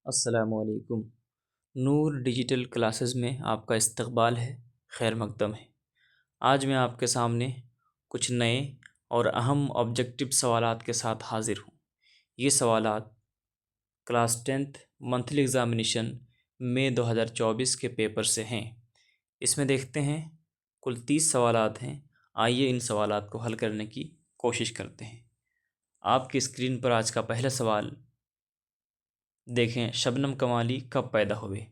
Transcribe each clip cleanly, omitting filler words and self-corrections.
السلام علیکم۔ نور digital classes میں آپ کا استقبال ہے، خیر مقدم ہے۔ آج میں آپ کے سامنے کچھ نئے اور اہم آبجیکٹو سوالات کے ساتھ حاضر ہوں۔ یہ سوالات کلاس 10 منتھلی ایگزامینیشن مئی 2024 کے پیپر سے ہیں۔ اس میں دیکھتے ہیں کل 30 سوالات ہیں۔ آئیے ان سوالات کو حل کرنے کی کوشش کرتے ہیں۔ آپ کی اسکرین پر آج کا پہلا سوال دیکھیں، شبنم کمالی کب پیدا ہوئے؟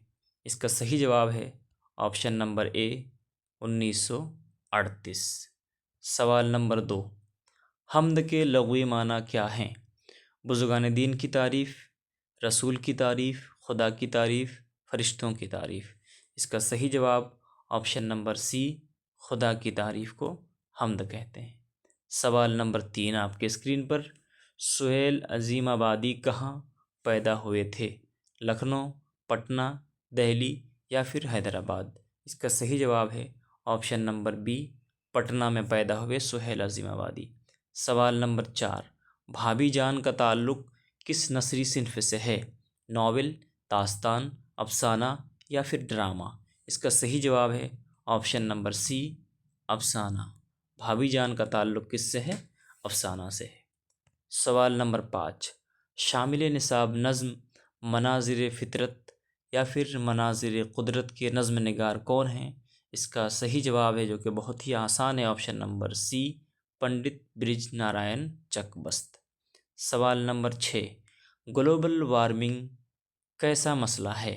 اس کا صحیح جواب ہے آپشن نمبر اے 1938۔ سوال نمبر 2، حمد کے لغوی معنی کیا ہیں؟ بزرگان دین کی تعریف، رسول کی تعریف، خدا کی تعریف، فرشتوں کی تعریف۔ اس کا صحیح جواب آپشن نمبر سی، خدا کی تعریف کو حمد کہتے ہیں۔ سوال نمبر 3 آپ کے اسکرین پر، سہیل عظیم آبادی کہاں پیدا ہوئے تھے؟ لکھنؤ، پٹنہ، دہلی یا پھر حیدرآباد؟ اس کا صحیح جواب ہے آپشن نمبر بی، پٹنہ میں پیدا ہوئے سہیل عظیم آبادی۔ سوال نمبر 4، بھابھی جان کا تعلق کس نثری صنف سے ہے؟ ناول، داستان، افسانہ یا پھر ڈرامہ؟ اس کا صحیح جواب ہے آپشن نمبر سی، افسانہ۔ بھابھی جان کا تعلق کس سے ہے؟ افسانہ سے ہے۔ سوال نمبر 5، شامل نصاب نظم مناظر فطرت یا پھر مناظر قدرت کے نظم نگار کون ہیں؟ اس کا صحیح جواب ہے، جو کہ بہت ہی آسان ہے، آپشن نمبر سی، پنڈت برج نارائن چک-بست۔ سوال نمبر 6، گلوبل وارمنگ کیسا مسئلہ ہے؟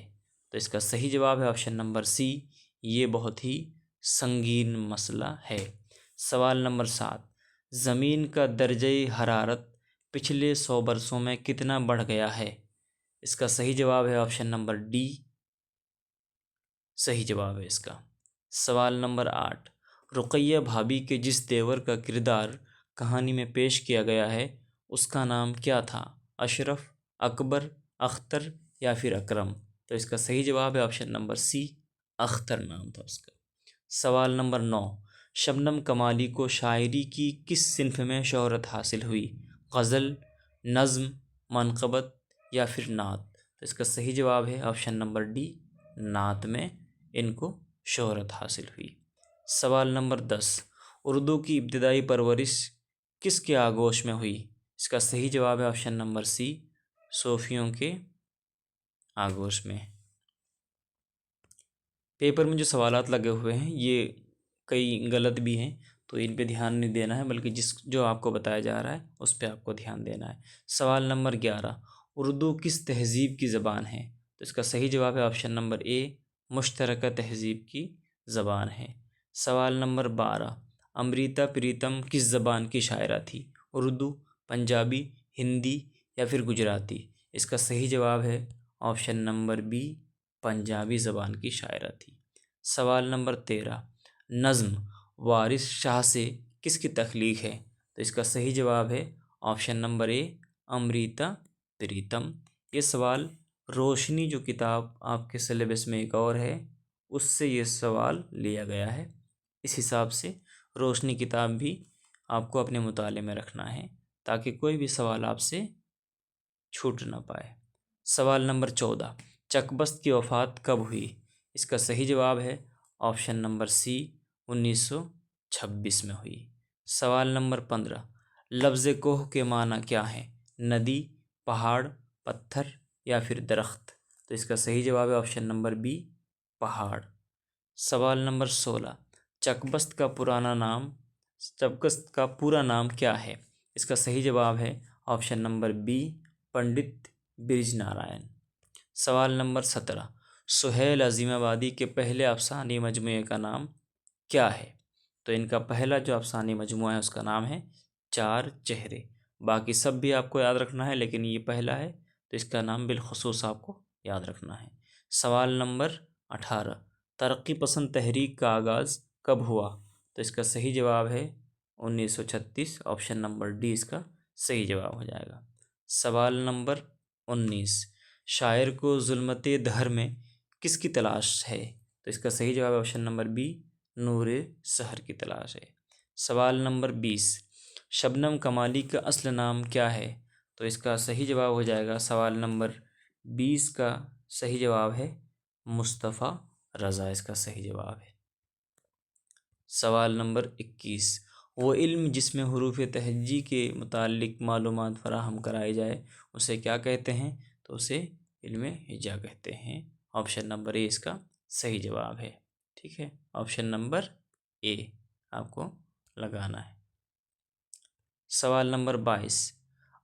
تو اس کا صحیح جواب ہے آپشن نمبر سی، یہ بہت ہی سنگین مسئلہ ہے۔ سوال نمبر 7، زمین کا درجہ حرارت پچھلے 100 برسوں میں کتنا بڑھ گیا ہے؟ اس کا صحیح جواب ہے آپشن نمبر ڈی، صحیح جواب ہے اس کا۔ سوال نمبر 8، رقیہ بھابھی کے جس دیور کا کردار کہانی میں پیش کیا گیا ہے اس کا نام کیا تھا؟ اشرف، اکبر، اختر یا پھر اکرم؟ تو اس کا صحیح جواب ہے آپشن نمبر سی، اختر نام تھا اس کا۔ سوال نمبر 9، شبنم کمالی کو شاعری کی کس صنف میں شہرت حاصل ہوئی؟ غزل، نظم، منقبت یا پھر نعت؟ تو اس کا صحیح جواب ہے آپشن نمبر ڈی، نعت میں ان کو شہرت حاصل ہوئی۔ سوال نمبر 10، اردو کی ابتدائی پرورش کس کے آغوش میں ہوئی؟ اس کا صحیح جواب ہے آپشن نمبر سی، صوفیوں کے آغوش میں۔ پیپر میں جو سوالات لگے ہوئے ہیں یہ کئی غلط بھی ہیں، تو ان پہ دھیان نہیں دینا ہے، بلکہ جو آپ کو بتایا جا رہا ہے اس پہ آپ کو دھیان دینا ہے۔ سوال نمبر 11، اردو کس تہذیب کی زبان ہے؟ تو اس کا صحیح جواب ہے آپشن نمبر اے، مشترکہ تہذیب کی زبان ہے۔ سوال نمبر 12، امریتا پریتم کس زبان کی شاعرہ تھی؟ اردو، پنجابی، ہندی یا پھر گجراتی؟ اس کا صحیح جواب ہے آپشن نمبر بی، پنجابی زبان کی شاعرہ تھی۔ سوال نمبر 13، نظم وارث شاہ سے کس کی تخلیق ہے؟ تو اس کا صحیح جواب ہے آپشن نمبر اے، امریتا پریتم۔ یہ سوال روشنی جو کتاب آپ کے سلیبس میں ایک اور ہے اس سے یہ سوال لیا گیا ہے، اس حساب سے روشنی کتاب بھی آپ کو اپنے مطالعے میں رکھنا ہے تاکہ کوئی بھی سوال آپ سے چھوٹ نہ پائے۔ سوال نمبر 14، چک-بست کی وفات کب ہوئی؟ اس کا صحیح جواب ہے آپشن نمبر سی، 1926 میں ہوئی۔ سوال نمبر 15، لفظ کوہ کے معنی کیا ہیں؟ ندی، پہاڑ، پتھر یا پھر درخت؟ تو اس کا صحیح جواب ہے آپشن نمبر بی، پہاڑ۔ سوال نمبر 16، چک-بست کا پورا نام کیا ہے؟ اس کا صحیح جواب ہے آپشن نمبر بی، پنڈت برج نارائن۔ سوال نمبر 17، سہیل عظیم آبادی کے پہلے افسانوی مجموعے کا نام کیا ہے؟ تو ان کا پہلا جو افسانوی مجموعہ ہے اس کا نام ہے چار چہرے۔ باقی سب بھی آپ کو یاد رکھنا ہے لیکن یہ پہلا ہے تو اس کا نام بالخصوص آپ کو یاد رکھنا ہے۔ سوال نمبر 18، ترقی پسند تحریک کا آغاز کب ہوا؟ تو اس کا صحیح جواب ہے 1936، آپشن نمبر ڈی اس کا صحیح جواب ہو جائے گا۔ سوال نمبر 19، شاعر کو ظلمت دہر میں کس کی تلاش ہے؟ تو اس کا صحیح جواب ہے آپشن نمبر بی، نور سحر کی تلاش ہے۔ سوال نمبر 20، شبنم کمالی کا اصل نام کیا ہے؟ تو اس کا صحیح جواب ہو جائے گا سوال نمبر 20 کا صحیح جواب ہے مصطفیٰ رضا، اس کا صحیح جواب ہے۔ سوال نمبر 21، وہ علم جس میں حروف تہجی کے متعلق معلومات فراہم کرائی جائے اسے کیا کہتے ہیں؟ تو اسے علم ہجا کہتے ہیں۔ آپشن نمبر اے اس کا صحیح جواب ہے۔ ٹھیک ہے، آپشن نمبر اے آپ کو لگانا ہے۔ سوال نمبر 22،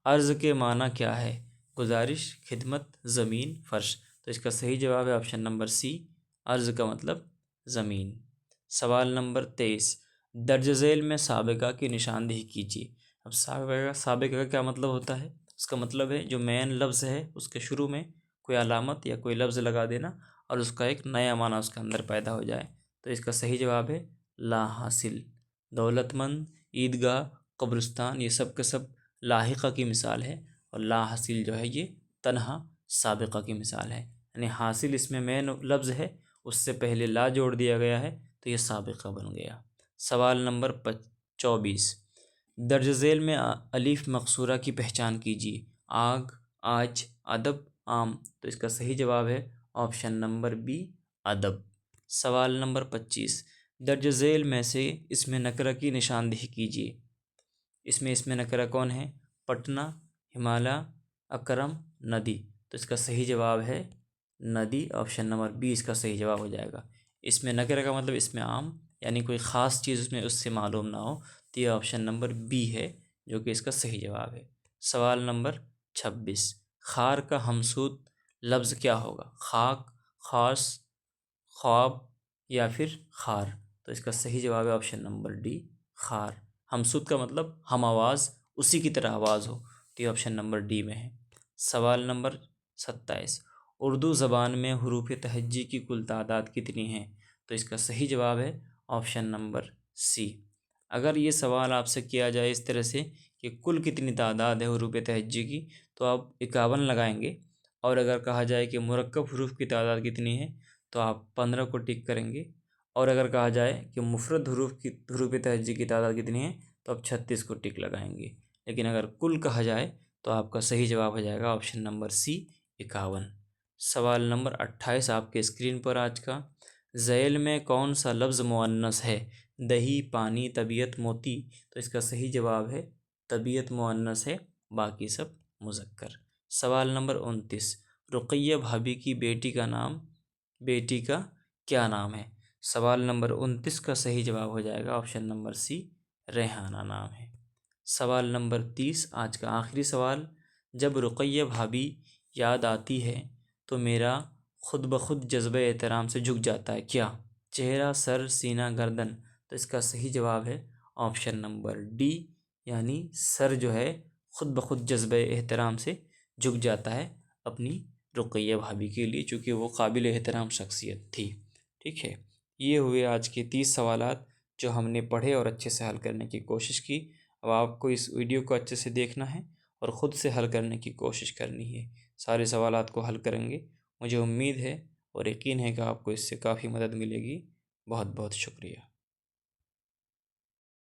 عرض کے معنی کیا ہے؟ گزارش، خدمت، زمین، فرش۔ تو اس کا صحیح جواب ہے آپشن نمبر سی، عرض کا مطلب زمین۔ سوال نمبر 23، درج ذیل میں سابقہ کی نشاندہی کیجیے۔ اب سابقہ کا کیا مطلب ہوتا ہے؟ اس کا مطلب ہے جو مین لفظ ہے اس کے شروع میں کوئی علامت یا کوئی لفظ لگا دینا اور اس کا ایک نیا معنی اس کے اندر پیدا ہو جائے۔ تو اس کا صحیح جواب ہے لا حاصل۔ دولت مند، عیدگاہ، قبرستان، یہ سب کے سب لاحقہ کی مثال ہے، اور لا حاصل جو ہے یہ تنہا سابقہ کی مثال ہے۔ یعنی حاصل اس میں مین لفظ ہے، اس سے پہلے لا جوڑ دیا گیا ہے تو یہ سابقہ بن گیا۔ سوال نمبر 24، درج ذیل میں الف مقصورہ کی پہچان کیجیے۔ آگ، آج، ادب، عام۔ تو اس کا صحیح جواب ہے آپشن نمبر بی، ادب۔ سوال نمبر 25، درج ذیل میں سے اسم نکرہ کی نشاندہی کیجیے۔ اسم نکرہ کون ہے؟ پٹنہ، ہمالیہ، اکرم، ندی۔ تو اس کا صحیح جواب ہے ندی، آپشن نمبر بی اس کا صحیح جواب ہو جائے گا۔ اسم نکرہ کا مطلب اسم عام، یعنی کوئی خاص چیز اس میں اس سے معلوم نہ ہو، تو یہ آپشن نمبر بی ہے جو کہ اس کا صحیح جواب ہے۔ سوال نمبر 26، خار کا ہمسود لفظ کیا ہوگا؟ خاک، خاص، خواب یا پھر خار۔ تو اس کا صحیح جواب ہے آپشن نمبر ڈی، خار۔ ہمسود کا مطلب ہم آواز، اسی کی طرح آواز ہو، تو یہ آپشن نمبر ڈی میں ہے۔ سوال نمبر 27، اردو زبان میں حروف تہجی کی کل تعداد کتنی ہے؟ تو اس کا صحیح جواب ہے آپشن نمبر سی۔ اگر یہ سوال آپ سے کیا جائے اس طرح سے کہ کل کتنی تعداد ہے حروف تہجی کی، تو آپ 51 لگائیں گے، اور اگر کہا جائے کہ مرکب حروف کی تعداد کتنی ہے تو آپ 15 کو ٹک کریں گے، اور اگر کہا جائے کہ مفرد حروف تہجی کی تعداد کتنی ہے تو آپ 36 کو ٹک لگائیں گے۔ لیکن اگر کل کہا جائے تو آپ کا صحیح جواب ہو جائے گا آپشن نمبر سی، 51۔ سوال نمبر 28 آپ کے اسکرین پر آج کا، ذیل میں کون سا لفظ مؤنث ہے؟ دہی، پانی، طبیعت، موتی۔ تو اس کا صحیح جواب ہے طبیعت مؤنث ہے، باقی سب مذکر۔ سوال نمبر 29، رقیہ بھابھی کی بیٹی کا کیا نام ہے؟ سوال نمبر 29 کا صحیح جواب ہو جائے گا آپشن نمبر سی، ریحانہ نام ہے۔ سوال نمبر 30 آج کا آخری سوال، جب رقیہ بھابھی یاد آتی ہے تو میرا خود بخود جذبہ احترام سے جھک جاتا ہے، کیا؟ چہرہ، سر، سینہ، گردن۔ تو اس کا صحیح جواب ہے آپشن نمبر ڈی، یعنی سر جو ہے خود بخود جذبہ احترام سے جھک جاتا ہے اپنی رقیہ بھابھی کے لیے، چونکہ وہ قابل احترام شخصیت تھی۔ ٹھیک ہے، یہ ہوئے آج کے 30 سوالات جو ہم نے پڑھے اور اچھے سے حل کرنے کی کوشش کی۔ اب آپ کو اس ویڈیو کو اچھے سے دیکھنا ہے اور خود سے حل کرنے کی کوشش کرنی ہے۔ سارے سوالات کو حل کریں گے، مجھے امید ہے اور یقین ہے کہ آپ کو اس سے کافی مدد ملے گی۔ بہت بہت شکریہ۔